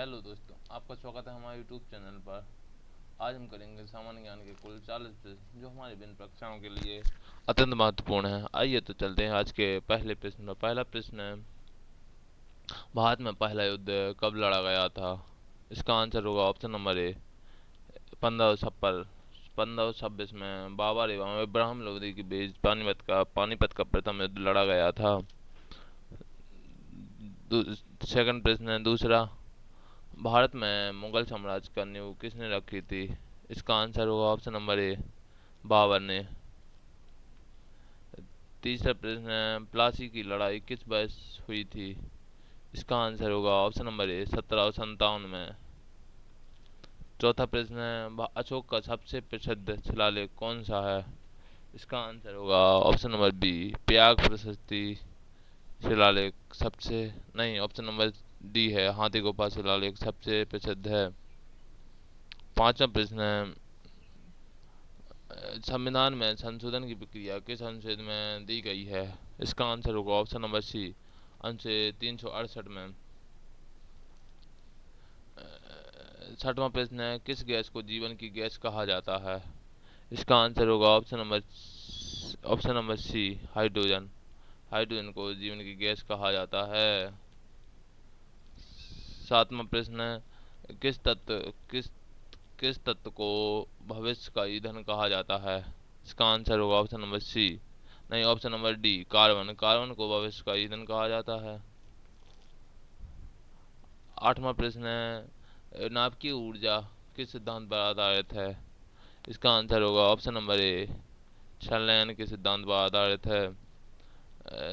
Hello दोस्तों, आपका स्वागत है हमारे यूट्यूब चैनल पर। आज हम करेंगे सामान्य ज्ञान के कुल 40 प्रश्न जो हमारी विभिन्न परीक्षाओं के लिए अत्यंत महत्वपूर्ण है। आइए तो चलते हैं आज के पहले प्रश्न पर। पहला प्रश्न है, भारत में पहला युद्ध कब लड़ा गया था? इसका आंसर होगा ऑप्शन नंबर ए, 1526 में बाबर एवं इब्राहिम लोदी के बीच पानीपत का प्रथम युद्ध लड़ा गया था। सेकंड प्रश्न है दूसरा, भारत में मुगल साम्राज्य का नींव किसने रखी थी? इसका आंसर होगा ऑप्शन नंबर ए, बाबर ने। तीसरा प्रश्न है, प्लासी की लड़ाई किस वर्ष हुई थी? इसका आंसर होगा ऑप्शन नंबर ए, 1757 में। चौथा प्रश्न है, अशोक का सबसे प्रसिद्ध शिलालेख कौन सा है? इसका आंसर होगा ऑप्शन नंबर बी, प्रयाग प्रशस्ति शिलालेख सबसे नहीं, ऑप्शन नंबर डी है, हाथी गुफा शिलालेख सबसे प्रसिद्ध है। पांचवा प्रश्न है, संविधान में संशोधन की प्रक्रिया किस अनुच्छेद में दी गई है? इसका आंसर होगा ऑप्शन नंबर सी, अनुच्छेद 368 में। छठवां प्रश्न है, किस गैस को जीवन की गैस कहा जाता है? इसका आंसर होगा option number C, hydrogen. Hydrogen को जीवन की गैस कहा जाता है। सातवां प्रश्न है, किस किस तत्व को भविष्य का ईंधन कहा जाता है? इसका आंसर होगा ऑप्शन नंबर सी, नहीं, option number D, carbon. Carbon को भविष्य का ईंधन कहा जाता है। आठवां प्रश्न है, नाभिकीय ऊर्जा किस सिद्धांत पर आधारित है? इसका आंसर होगा ऑप्शन नंबर ए, संलयन के सिद्धांत पर आधारित है।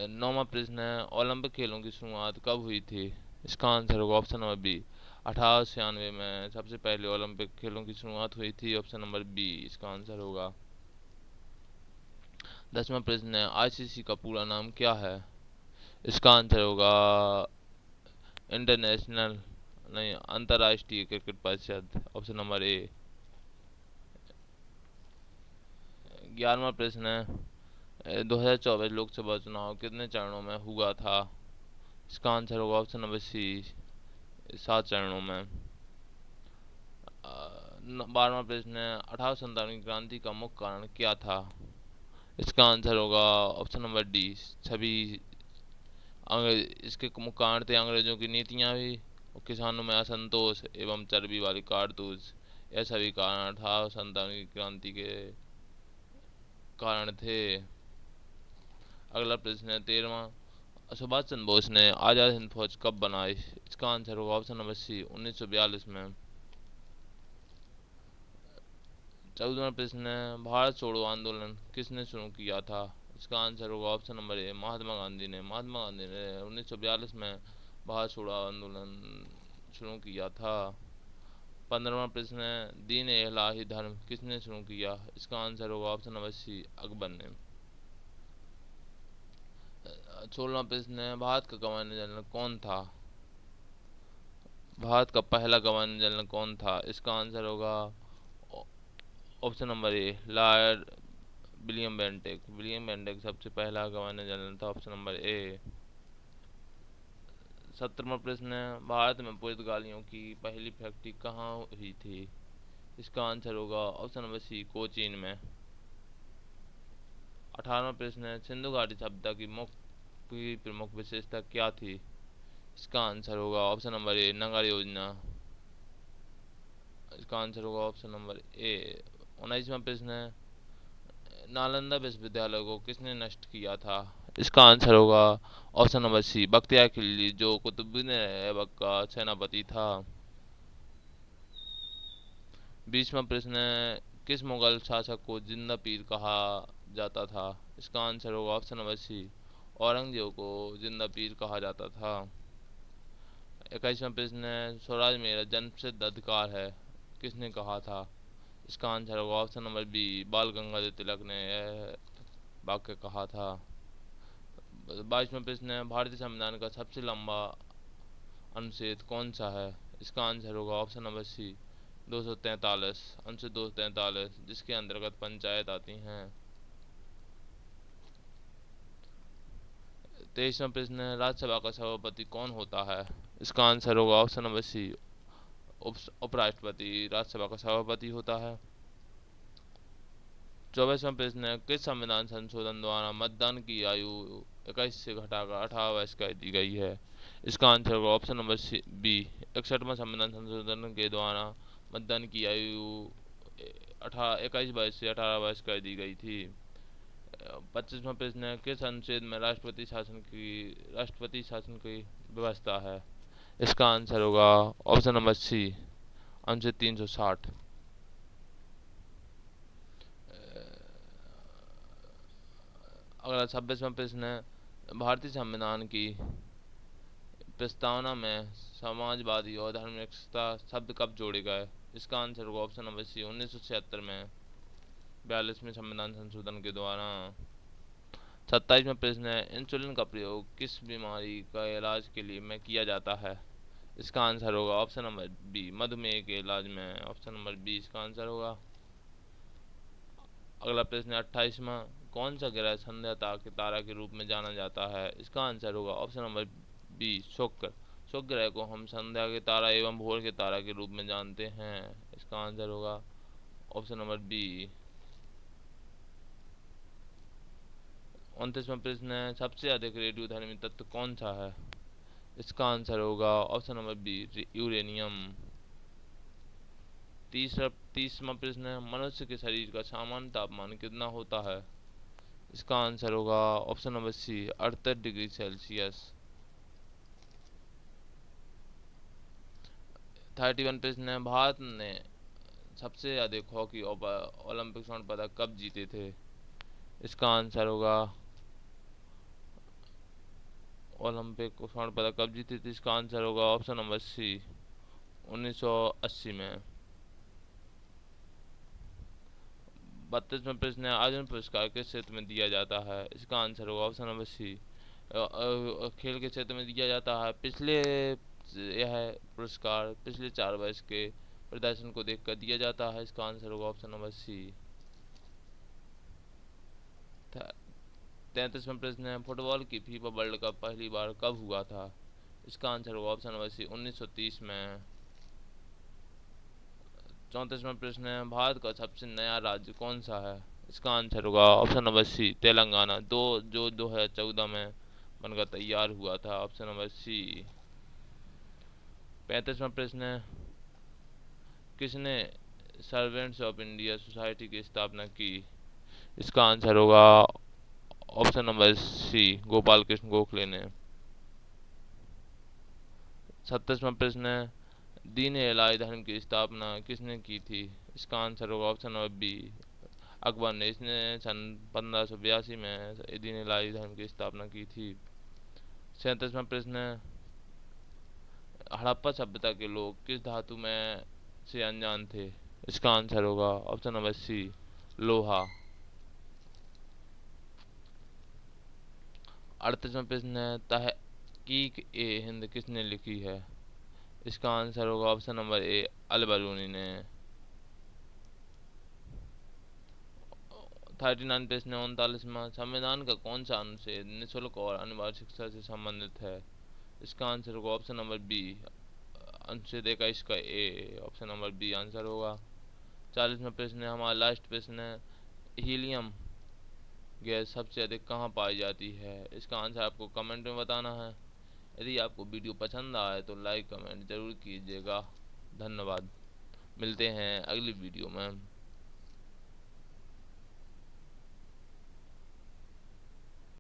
नौवां प्रश्न है, ओलंपिक खेलों की शुरुआत कब हुई थी? इसका आंसर होगा ऑप्शन नंबर बी, 1896 में सबसे पहले ओलंपिक खेलों की शुरुआत हुई थी। ऑप्शन नंबर बी इसका आंसर होगा। 10वां प्रश्न है, आईसीसी का पूरा नाम क्या है? इसका आंसर होगा इंटरनेशनल नहीं, अंतर्राष्ट्रीय क्रिकेट परिषद। ऑप्शन नंबर ए। 11वां प्रश्न है, 2024 लोकसभा चुनाव कितने चरणों में हुआ था? इसका आंसर होगा ऑप्शन नंबर सी, 7 चरणों में। 12वां प्रश्न है, 1857 की क्रांति का मुख्य कारण क्या था? इसका आंसर होगा ऑप्शन नंबर डी, सभी इसके मुख्य कारण थे अंग्रेजों की नीतियां भी, और किसानों में असंतोष एवं चर्बी वाली कारतूस। यह सभी कारण 1857 की क्रांति के कारण थे। अगला प्रश्न है 13वां, सुभाष चंद्र बोस ने आजाद हिंद फौज कब बनाई? इसका आंसर होगा ऑप्शन नंबर सी, 1942 में। 14वां प्रश्न है, भारत छोड़ो आंदोलन किसने शुरू किया था? इसका आंसर होगा ऑप्शन नंबर ए, महात्मा गांधी ने। महात्मा गांधी ने 1942 में भारत छोड़ो आंदोलन शुरू किया था। 15वां प्रश्न है, दीन ए इलाही धर्म किसने शुरू किया? इसका आंसर होगा ऑप्शन नंबर सी, अकबर ने। 16वां प्रश्न है, भारत का गवर्नर जनरल कौन था? भारत का पहला गवर्नर जनरल कौन था? इसका आंसर होगा option number A, lord William Bentinck. William Bentinck सबसे पहला गवर्नर जनरल था। Option number A. 17वां प्रश्न है, भारत में पुर्तगालियों की पहली फैक्ट्री कहाँ हुई थी? इसका आंसर होगा ऑप्शन नंबर सी, कोचीन में। 18वां प्रश्न है, सिंधु घाटी सभ्यता की प्रमुख विशेषता क्या थी? इसका आंसर होगा ऑप्शन नंबर ए, नगर योजना। इसका आंसर होगा ऑप्शन नंबर ए। 19वां प्रश्न है, नालंदा विश्वविद्यालय को किसने नष्ट किया था? इसका आंसर होगा option number C, Bakhtiyar Khilji, जो कुतुबुद्दीन ऐबक का सेनापति था। 20वां प्रश्न है, किस मुगल शासक को जिंदा पीर कहा जाता था? इसका आंसर होगा ऑप्शन नंबर सी, औरंगजेब को जिंदा पीर कहा जाता था। 21वां प्रश्न है, स्वराज मेरा जन्मसिद्ध अधिकार है किसने कहा था? इसका आंसर होगा ऑप्शन नंबर बी, बाल गंगाधर तिलक ने यह वाक्य कहा था। 22वां प्रश्न है, भारतीय संविधान का सबसे लंबा अनुच्छेद कौन सा है? इसका आंसर होगा ऑप्शन नंबर सी, 243, अनुच्छेद 243, जिसके अंतर्गत पंचायत आती हैं। 23वां प्रश्न है, राज्यसभा का सभापति कौन होता है? इसका आंसर होगा ऑप्शन नंबर सी, उपराष्ट्रपति राज्यसभा का सभापति होता है। 24वां प्रश्न है, किस संविधान संशोधन द्वारा मतदान की आयु 21 से घटाकर 18 वर्ष कर दी गई है? इसका आंसर होगा ऑप्शन नंबर बी। 61वां संविधान संशोधन के द्वारा मतदान की आयु 21 वर्ष से 18 वर्ष कर दी गई थी। 25वां प्रश्न है, किस अनुच्छेद में राष्ट्रपति शासन की व्यवस्था है? इसका आंसर होगा ऑप्शन नंबर सी, अनुच्छेद 360। अगला 26वां प्रश्न है, भारतीय संविधान की प्रस्तावना में समाजवादी और धर्मनिरपेक्षता शब्द कब जोड़े गए? इसका आंसर होगा ऑप्शन नंबर सी, 1976 में 42वें संविधान संशोधन के द्वारा। 27वां प्रश्न है, इंसुलिन का प्रयोग किस बीमारी का इलाज के लिए में किया जाता है? इसका आंसर होगा ऑप्शन नंबर बी, मधुमेह के इलाज में। ऑप्शन नंबर बी इसका आंसर होगा। अगला प्रश्न है 28वां, कौन सा ग्रह संध्या के तारा के रूप में जाना जाता है? इसका आंसर होगा ऑप्शन नंबर बी, शुक्र। शुक्र ग्रह को हम संध्या के तारा एवं भोर के तारा के रूप में जानते हैं। इसका आंसर होगा ऑप्शन नंबर बी। 29वां प्रश्न है, सबसे अधिक रेडियोधर्मी तत्व कौन सा है? इसका आंसर होगा ऑप्शन नंबर बी, यूरेनियम। 30वां प्रश्न है, मनुष्य के शरीर का सामान्य तापमान कितना होता है? इसका आंसर होगा option number C, 68 degree Celsius. 31 प्रश्न है, भारत ने सबसे अधिक हॉकी ओलंपिक स्वर्ण पदक कब जीते थे? इसका आंसर होगा ओलंपिक स्वर्ण पदक कब जीते थे? इसका आंसर होगा ऑप्शन नंबर सी, 1980 में। 32वां प्रश्न है, अर्जुन पुरस्कार किस क्षेत्र में दिया जाता है? इसका आंसर होगा ऑप्शन नंबर सी, खेल के क्षेत्र में दिया जाता है। यह पुरस्कार पिछले 4 वर्ष के प्रदर्शन को देखकर दिया जाता है। इसका आंसर होगा ऑप्शन नंबर सी। 33वां प्रश्न है, फुटबॉल की फीफा वर्ल्ड कप पहली बार कब हुआ था? इसका आंसर होगा ऑप्शन नंबर सी, 1930 में। 34वां प्रश्न है, भारत का सबसे नया राज्य कौन सा है? इसका आंसर होगा ऑप्शन नंबर सी, तेलंगाना, जो 2014 में बनकर तैयार हुआ था। ऑप्शन नंबर सी। 35वां प्रश्न है, किसने सर्वेंट्स ऑफ इंडिया सोसाइटी की स्थापना की? इसका आंसर होगा option number C, Gopal Krishna Gokhale ने। 37वां प्रश्न है, दीन इलाही धर्म की स्थापना किसने की थी? इसका आंसर होगा ऑप्शन नंबर बी, अकबर ने। इसने सन 1582 में दीन इलाही धर्म की स्थापना की थी। 37वां प्रश्न है, हड़प्पा सभ्यता के लोग किस धातु में से अनजान थे? इसका आंसर होगा ऑप्शन नंबर सी, लोहा। 38वां प्रश्न है, तहकीक ए हिंद किसने लिखी है? इसका आंसर होगा ऑप्शन नंबर ए, अल बरूनी ने। 39 प्रश्न है 39वां, संविधान का कौन सा अनुच्छेद निःशुल्क और अनिवार्य शिक्षा से संबंधित है? इसका आंसर होगा ऑप्शन नंबर बी, अनुच्छेद 21 का ए। ऑप्शन नंबर बी आंसर होगा। 40वां प्रश्न है हमारा लास्ट प्रश्न है, हीलियम गैस सबसे अधिक कहाँ पाई जाती है? इसका आंसर आपको कमेंट में बताना है। यदि आपको वीडियो पसंद आए तो लाइक कमेंट जरूर कीजिएगा। धन्यवाद। मिलते हैं अगली वीडियो में।